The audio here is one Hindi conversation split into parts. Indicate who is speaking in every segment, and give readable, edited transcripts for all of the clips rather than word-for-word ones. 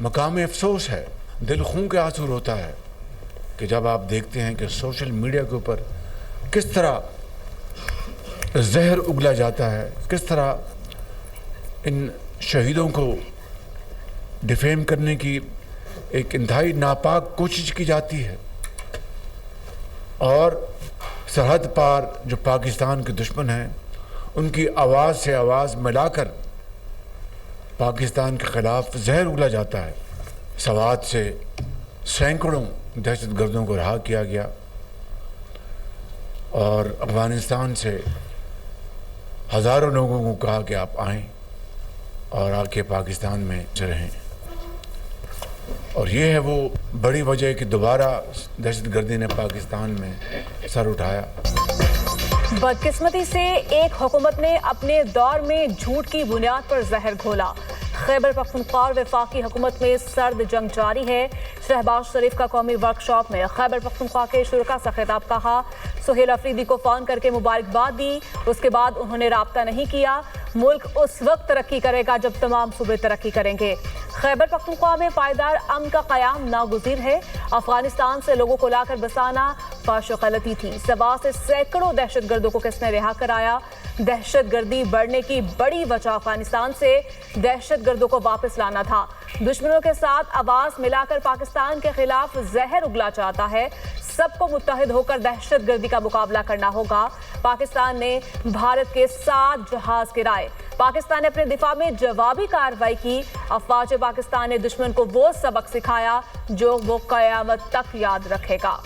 Speaker 1: मकाम अफसोस है, दिल खून के आंसू रोता है कि जब आप देखते हैं कि सोशल मीडिया के ऊपर किस तरह जहर उगला जाता है, किस तरह इन शहीदों को डिफेम करने की एक इंतहाई नापाक कोशिश की जाती है, और सरहद पार जो पाकिस्तान के दुश्मन हैं उनकी आवाज़ से आवाज़ मिलाकर पाकिस्तान के ख़िलाफ़ जहर उगला जाता है। सवात से सैकड़ों दहशतगर्दों को रहा किया गया और अफ़गानिस्तान से हज़ारों लोगों को कहा कि आप आएं और आके पाकिस्तान में रहें, और ये है वो बड़ी वजह कि दोबारा दहशतगर्दी ने पाकिस्तान में सर उठाया।
Speaker 2: बदकिस्मती से एक हुकूमत ने अपने दौर में झूठ की बुनियाद पर जहर घोला। खैबर पख्तूनख्वा और वफाकी हुकूमत में सर्द जंग जारी है। शहबाज शरीफ का कौमी वर्कशॉप में खैबर पख्तूनख्वा के शुरका से खिताब कहा। सुहेल अफरीदी को फ़ोन करके मुबारकबाद दी, उसके बाद उन्होंने राब्ता नहीं किया। मुल्क उस वक्त तरक्की करेगा जब तमाम सूबे तरक्की करेंगे। खैबर पख्तूनख्वा में पायदार अमन का क़याम नागुज़ीर है। अफगानिस्तान से लोगों को लाकर बसाना फाश गलती थी। सवा से सैकड़ों दहशतगर्दों को किसने रिहा कराया? दहशतगर्दी बढ़ने की बड़ी वजह अफगानिस्तान से दहशतगर्दों को वापस लाना था। दुश्मनों के साथ आवाज़ मिलाकर पाकिस्तान के खिलाफ जहर उगला चाहता है। सबको मुत्तहिद होकर दहशतगर्दी का मुकाबला करना होगा। पाकिस्तान ने भारत के 7 जहाज गिराए। पाकिस्तान ने अपने दिफा में जवाबी कार्रवाई की। अफवाज पाकिस्तान ने दुश्मन को वो सबक सिखाया जो वो कयामत तक याद रखेगा।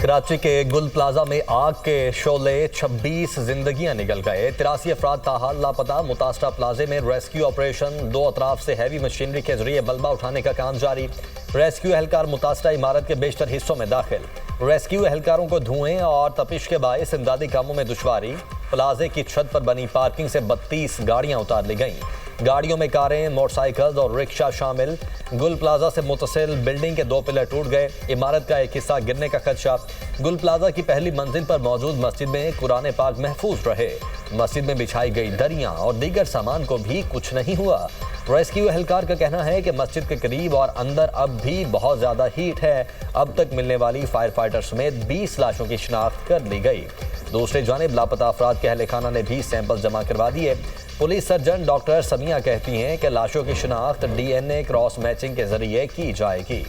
Speaker 3: कराची के गुल प्लाजा में आग के शोले, 26 जिंदगियां निकल गए। 83 अफराद ताहाल लापता। मुतासरा प्लाजे में रेस्क्यू ऑपरेशन, 2 अतराफ से हैवी मशीनरी के जरिए मलबा उठाने का काम जारी। रेस्क्यू एहलकार मुतासरा इमारत के बेशतर हिस्सों में दाखिल। रेस्क्यू एहलकारों को धुएं और तपिश के बायस इमदादी कामों में दुश्वारी। प्लाजे की छत पर बनी पार्किंग से 32 गाड़ियां उतार ली गईं। गाड़ियों में कारें, मोटरसाइकिल और रिक्शा शामिल। गुल प्लाजा से मुतसिल बिल्डिंग के 2 पिलर टूट गए। इमारत का एक हिस्सा गिरने का खदशा। गुल प्लाजा की पहली मंजिल पर मौजूद मस्जिद में कुरान पाक महफूज रहे। मस्जिद में बिछाई गई दरियां और दीगर सामान को भी कुछ नहीं हुआ। रेस्क्यू एहलकार का कहना है कि मस्जिद के करीब और अंदर अब भी बहुत ज्यादा हीट है। अब तक मिलने वाली फायर फाइटर समेत 20 लाशों की शिनाख्त कर ली गई। दूसरी जानिब लापता अफराद के अहले खाना ने भी सैंपल जमा करवा दिए। पुलिस सर्जन डॉक्टर समिया कहती हैं कि लाशों की शिनाख्त DNA क्रॉस मैचिंग के जरिए की जाएगी।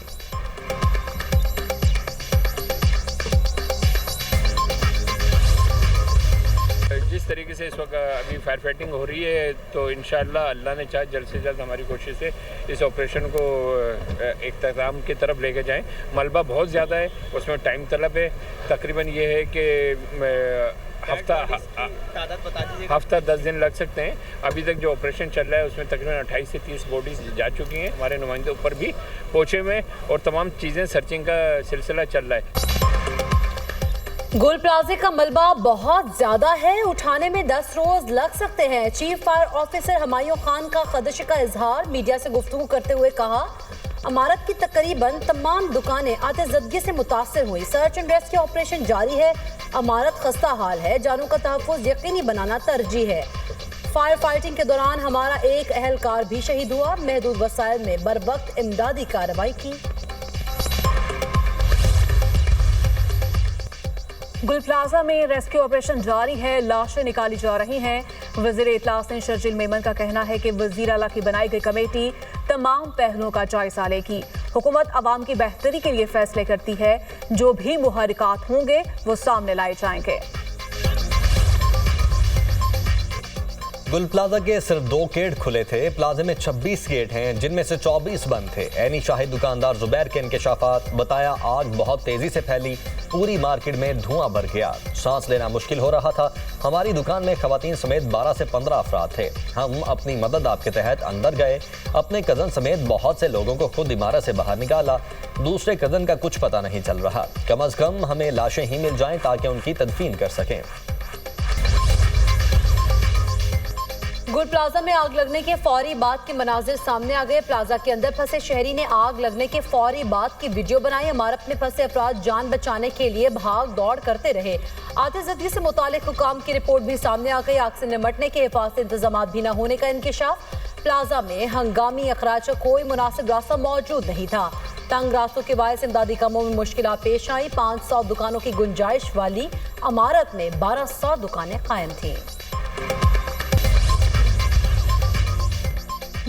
Speaker 4: जिस तरीके से इस वक्त अभी फायर फाइटिंग हो रही है, तो इंशाअल्लाह अल्लाह ने चाहे जल्द से जल्द हमारी कोशिश है इस ऑपरेशन को इख्तिताम की तरफ लेके जाएं। मलबा बहुत ज़्यादा है, उसमें टाइम तलब है। तकरीबन ये है कि हफ्ता 10 दिन लग सकते हैं। अभी तक जो ऑपरेशन चल रहा है उसमें तकरीबन 28 से 30 बॉडीज जा चुकी हैं। हमारे नुमाइंदे ऊपर भी पहुँचे हुए और तमाम चीज़ें सर्चिंग का सिलसिला चल रहा है।
Speaker 2: गुल प्लाजे का मलबा बहुत ज्यादा है, उठाने में 10 रोज लग सकते हैं। Chief fire officer Humayun Khan का खदशे का इजहार। मीडिया से गुफ्तगू करते हुए कहा, इमारत की तकरीबन तमाम दुकानें आतिशज़दगी से मुतासर हुई। सर्च एंड रेस्क्यू ऑपरेशन जारी है। इमारत खस्ता हाल है। जानों का तहफ़्फ़ुज़ यकीनी बनाना तरजीह है। फायर फाइटिंग के दौरान हमारा एक अहलकार भी शहीद हुआ। महदूद वसाइल में बरवक्त इमदादी कार्रवाई की। गुल प्लाजा में रेस्क्यू ऑपरेशन जारी है। लाशें निकाली जा रही हैं। वज़ीर इत्तलात शर्जील मेमन का कहना है कि वज़ीर आला की बनाई गई कमेटी तमाम पहलुओं का जायजा लेगी। हुकूमत आवाम की बेहतरी के लिए फैसले करती है। जो भी मुहर्रिकात होंगे वो सामने लाए जाएंगे।
Speaker 3: गुल प्लाजा के सिर्फ 2 गेट खुले थे। प्लाजे में 26 गेट हैं, जिनमें से 24 बंद थे। ऐनी शाहिद दुकानदार जुबैर के इंकशाफात। बताया, आग बहुत तेजी से फैली, पूरी मार्केट में धुआं भर गया, सांस लेना मुश्किल हो रहा था। हमारी दुकान में खवातीन समेत 12 से 15 अफराद थे। हम अपनी मदद आपके तहत अंदर गए। अपने कजन समेत बहुत से लोगों को खुद इमारत से बाहर निकाला। दूसरे कजन का कुछ पता नहीं चल रहा। कम अज कम हमें लाशें ही मिल जाएं ताकि उनकी तदफीन कर सकें।
Speaker 2: गुल प्लाजा में आग लगने के फौरी बाद के मनाजिर सामने आ गए। प्लाजा के अंदर फंसे शहरी ने आग लगने के फौरी बाद की वीडियो बनाई। इमारत में फंसे अफराद जान बचाने के लिए भाग दौड़ करते रहे। आतिशज़दगी से मुतालिक हुकाम की रिपोर्ट भी सामने आ गई। आग से निमटने के हिफाजती इंतजाम भी न होने का इंकशाफ।
Speaker 5: प्लाजा में हंगामी अखराज का कोई मुनासिब रास्ता मौजूद नहीं था। तंग रास्तों के बायस इमदादी कामों में मुश्किलात पेश आई। 500 दुकानों की गुंजाइश वाली इमारत में 1200 दुकानें कायम थीं।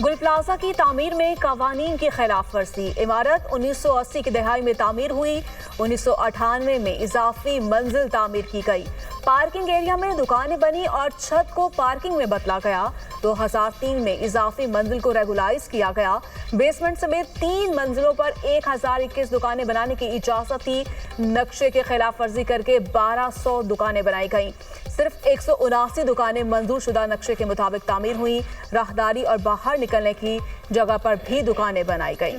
Speaker 2: गुल प्लाजा की तामीर में कवानीन की खिलाफ वर्जी। इमारत 1980 की दहाई में तामीर हुई। 1998 में इजाफी मंजिल तामीर की गई। पार्किंग एरिया में दुकानें बनी और छत को पार्किंग में बदला गया। 2003 में इजाफी मंजिल को रेगुलाइज किया गया। बेसमेंट समेत 3 मंजिलों पर 1021 दुकानें बनाने की इजाजत थी। नक्शे की खिलाफ वर्जी करके 1200 दुकानें बनाई गईं। सिर्फ 179 दुकानें मंजूर शुदा नक्शे के मुताबिक तामीर हुई। राहदारी और बाहर निकलने की जगह पर भी दुकानें बनाई गईं।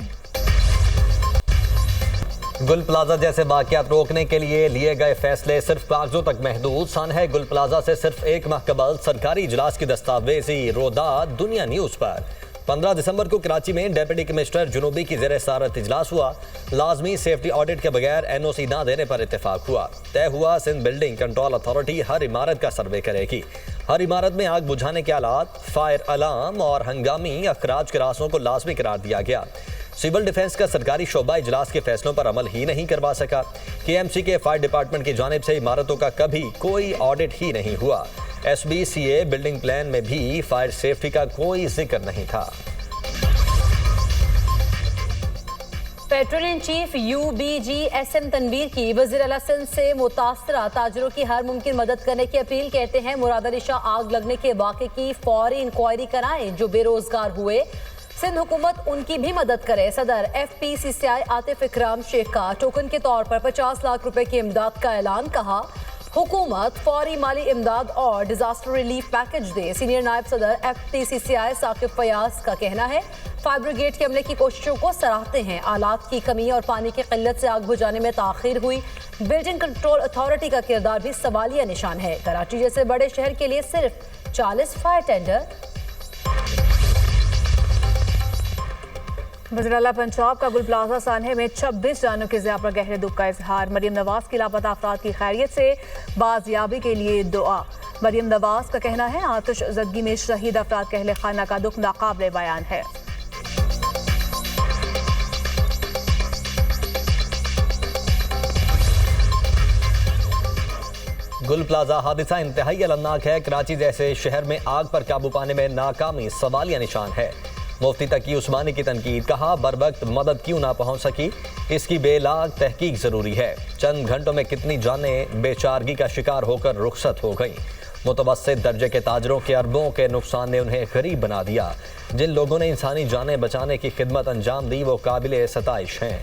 Speaker 3: गुल प्लाजा जैसे वाक़यात रोकने के लिए लिए गए फैसले सिर्फ कागजों तक महदूद। सन है गुल प्लाजा से सिर्फ एक माह कबल सरकारी इजलास की दस्तावेजी। रोदा दुनिया न्यूज़ पर 15 दिसंबर को कराची में डिप्टी कमिश्नर जुनूबी की ज़ेर सदारत इजलास हुआ। लाजमी सेफ्टी ऑडिट के बगैर NOC ना देने पर इत्तेफाक हुआ। तय हुआ सिंध बिल्डिंग कंट्रोल अथॉरिटी हर इमारत का सर्वे करेगी। हर इमारत में आग बुझाने के आलात, फायर अलार्म और हंगामी अखराज के रास्तों को लाजमी करार दिया गया। सिविल डिफेंस का सरकारी शोबा इजलास के फैसलों पर अमल ही नहीं करवा सका। KMC के फायर डिपार्टमेंट की जानिब से इमारतों का कभी कोई ऑडिट ही नहीं हुआ। SBCA बिल्डिंग प्लान में भी फायर सेफ्टी का कोई जिक्र नहीं था।
Speaker 5: Petroleum chief UBG SM Tanveer की वज़ीर आला सिंध से मुतासरा ताजरों की हर मुमकिन मदद करने की अपील। कहते हैं मुराद अली शाह आग लगने के वाक़े की फौरी इंक्वायरी कराएं। जो बेरोजगार हुए सिंध हुकूमत उनकी भी मदद करे। सदर FPCCI आतिफ इकराम शेख का टोकन के तौर पर 50 लाख रुपए की इमदाद का ऐलान। कहा हुकूमत फौरी माली इमदाद और डिजास्टर रिलीफ पैकेज दे। सीनियर नायब सदर FPCCI साकिब फयाज का कहना है फायर ब्रिगेड के अमले की कोशिशों को सराहते हैं। आलात की कमी और पानी की किल्लत से आग बुझाने में ताखीर हुई। बिल्डिंग कंट्रोल अथॉरिटी का किरदार भी सवालिया निशान है। कराची जैसे बड़े शहर के लिए सिर्फ 40 फायर टेंडर।
Speaker 2: वज़ीर आला पंजाब का गुल प्लाजा सान्हे में 26 जानों के ज़िया पर गहरे दुख का इजहार। मरियम नवाज की लापता अफराद की खैरियत से बाजियाबी के लिए दुआ। मरियम नवाज का कहना है आतिश ज़दगी में शहीद अफराद के अहले खाना का दुख नाकाबिले बयान है।
Speaker 3: गुल प्लाजा हादसा इंतहाई अलमनाक है। कराची जैसे शहर में आग पर काबू पाने में नाकामी सवालिया निशान है। मुफ्ती तकी उस्मानी की तनकीद। कहा बर वक्त मदद क्यों ना पहुंच सकी, इसकी बेलाग तहकीक जरूरी है। चंद घंटों में कितनी जानें बेचारगी का शिकार होकर रुखसत हो गई। मुतवस्सित दर्जे के ताजरों के अरबों के नुकसान ने उन्हें गरीब बना दिया। जिन लोगों ने इंसानी जानें बचाने की खिदमत अंजाम दी वो काबिल सताइश हैं।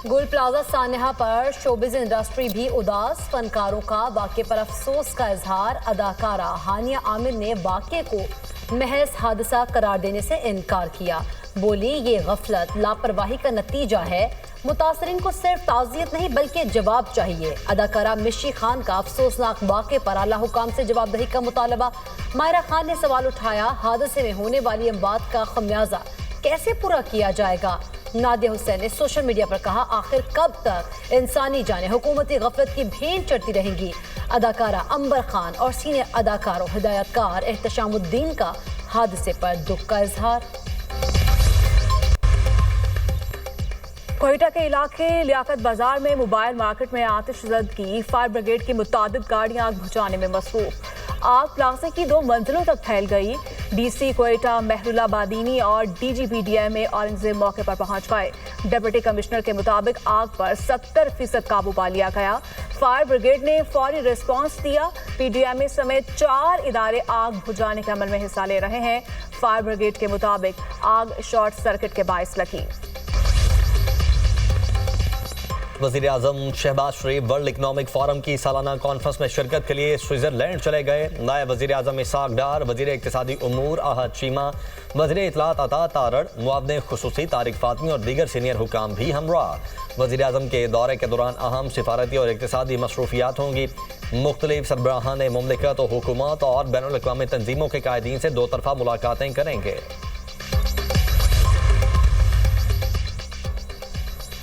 Speaker 5: गुल प्लाजा सान्हा पर शोबिज इंडस्ट्री भी उदास। फनकारों का वाक़े पर अफसोस का इजहार। अदाकारा हानिया आमिर ने वाक़े को महज हादसा करार देने से इनकार किया। बोली ये गफलत लापरवाही का नतीजा है। मुतासरीन को सिर्फ ताज़ियत नहीं बल्कि जवाब चाहिए। अदाकारा मिशी खान का अफसोसनाक वाक़े पर आला हुकाम से जवाबदही का मुतालबा। मायरा खान ने सवाल उठाया हादसे में होने वाली अमवात का खमियाजा कैसे पूरा किया जाएगा। नादिया हुसैन ने सोशल मीडिया पर कहा आखिर कब तक इंसानी जाने हुकूमती गफलत की भेंट चढ़ती रहेंगी। अदाकारा अंबर खान और सीनियर अदाकारों हिदायतकार एहतशामुद्दीन का हादसे पर दुख का इजहार।
Speaker 2: कोयटा के इलाके लियाकत बाजार में मोबाइल मार्केट में आतिशज़दगी। फायर ब्रिगेड की मुतादिद गाड़ियां आग बुझाने में मसरूफ। आग प्लाजा की 2 मंजिलों तक फैल गई। DC कोयटा महरुल्ला बादीनी और DGP DMA औरंगजेब मौके पर पहुंच गए। डिप्टी कमिश्नर के मुताबिक आग पर 70% काबू पा लिया गया। फायर ब्रिगेड ने फौरी रिस्पांस दिया। PDMA समेत 4 इदारे आग बुझाने के अमल में हिस्सा ले रहे हैं। फायर ब्रिगेड के मुताबिक आग शॉर्ट सर्किट के बायस लगी।
Speaker 3: वज़ीर आज़म शहबाज शरीफ वर्ल्ड इकनॉमिक फोरम की सालाना कॉन्फ्रेंस में शिरकत के लिए स्विट्ज़रलैंड चले गए। नायब वज़ीर आज़म इसाक डार, वज़ीर इक़्तिसादी उमूर आहद चीमा, वज़ीर इत्तलात अता तारड़, मुआवने खुसूसी तारिक फातमी और दीगर सीनियर हुकाम भी हमराह। वज़ीर आज़म के दौरे के दौरान अहम सिफारती और इक़्तिसादी मसरूफियात होंगी। मुख्तलिफ सरबराहान मुमलिकत और हुकूमत और बैनुल अक़वामी तंजीमों के कायदीन से 2 तरफ़ा मुलाकातें करेंगे।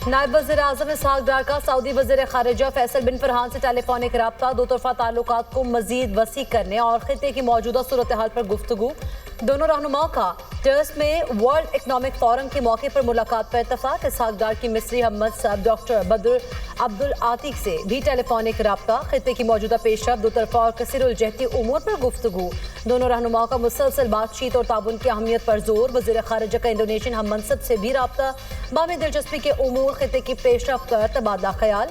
Speaker 5: नायब वज़ीर आज़म इसहाक डार का सऊदी वज़ीर ख़ारिजा फैसल बिन फरहान से टेलीफोनिक रब्ता दो तरफ़ा ताल्लुकात को मज़ीद वसी करने और खित्ते की मौजूदा सूरत हाल पर गुफ्तगू। दोनों रहनुमाओं का टर्स में वर्ल्ड इकनॉमिक फोरम के मौके पर मुलाकात पर इत्तफाक। इसहाक डार की मिस्री हमद साहब डॉक्टर बद्र अब्दुल आतिक से भी टेलीफोनिक रब्ता, खित्ते की मौजूदा पेशरफ, दो तरफ़ा और कसीरुल जहती उमूर पर गुफ्तगू। दोनों रहनुमाओं का मुसलसल बातचीत और ताबुन की अहमियत पर जोर। वज़ीर ख़ारिजा का इंडोनेशियन हम मनसब से भी रब्ता, बामी दिलचस्पी के उमूर, खित्ते की पेशरफ पर तबादला ख्याल।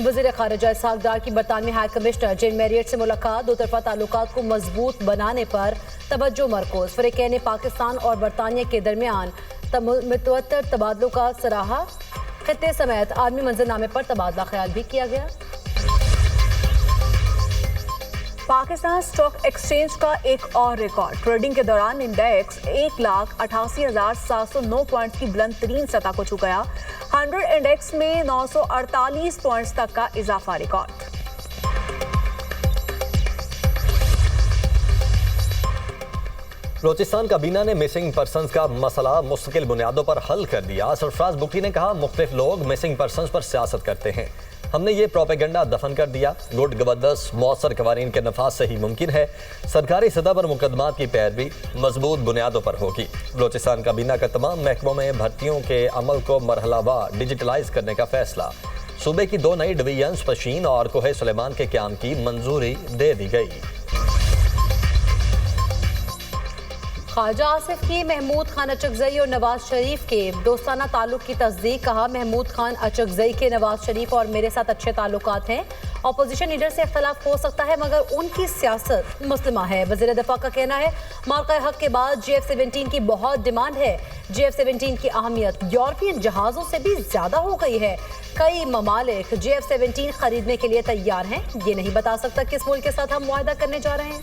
Speaker 5: वज़ीर ख़ारिजा इसहाक डार की बरतानवी हाई कमिश्नर जेन मैरियट से मुलाकात, दो तरफ़ा ताल्लुकात को मजबूत बनाने पर तवज्जो मरकूज़। फ़रीक़ैन पाकिस्तान और बरतानिया के दरमियान मुतवत्तर तबादलों का सराहा। खित्ते समेत आलमी मंजरनामे पर तबादला ख्याल भी किया गया।
Speaker 2: पाकिस्तान स्टॉक एक्सचेंज का एक और रिकॉर्ड। ट्रेडिंग के दौरान इंडेक्स 1,88,709 पॉइंट की बुलंद तरीन सतह को छू गया। 100 इंडेक्स में 948 पॉइंट्स तक का इजाफा रिकॉर्ड।
Speaker 3: बलोचिस्तान काबीना ने मिसिंग पर्सनस का मसला मुस्तकिल बुनियादों पर हल कर दिया। सरफराज बुगटी ने कहा, मुख्तलिफ लोग मिसिंग पर्सनस पर सियासत करते हैं, हमने ये प्रोपेगेंडा दफन कर दिया। गुड गवर्नेंस मौसर कवानीन के नफाज से ही मुमकिन है। सरकारी सतह पर मुकदमात की पैरवी मजबूत बुनियादों पर होगी। बलोचिस्तान काबीना का तमाम महकमों में भर्तियों के अमल को मरहलावार डिजिटलाइज करने का फैसला। सूबे की 2 नई डिवीजन्स पशीन और कोहे सुलेमान के क्याम की मंजूरी दे दी गई।
Speaker 5: ख्वाजा आसिफ की महमूद खान अचकजई और नवाज शरीफ के दोस्ताना ताल्लुक की तस्दीक। कहा, महमूद खान अचकजई के नवाज शरीफ और मेरे साथ अच्छे ताल्लुकात हैं। अपोजिशन लीडर से इख्तलाफ हो सकता है मगर उनकी सियासत मुस्लिमा है। वज़ीर दफ़ा का कहना है, मार्का हक के बाद JF-17 की बहुत डिमांड है। JF-17 की अहमियत यूरोपियन जहाज़ों से भी ज़्यादा हो गई है। कई ममालिक JF-17 खरीदने के लिए तैयार हैं। ये नहीं बता सकता किस मुल्क के साथ हम मुआहदा करने जा रहे हैं।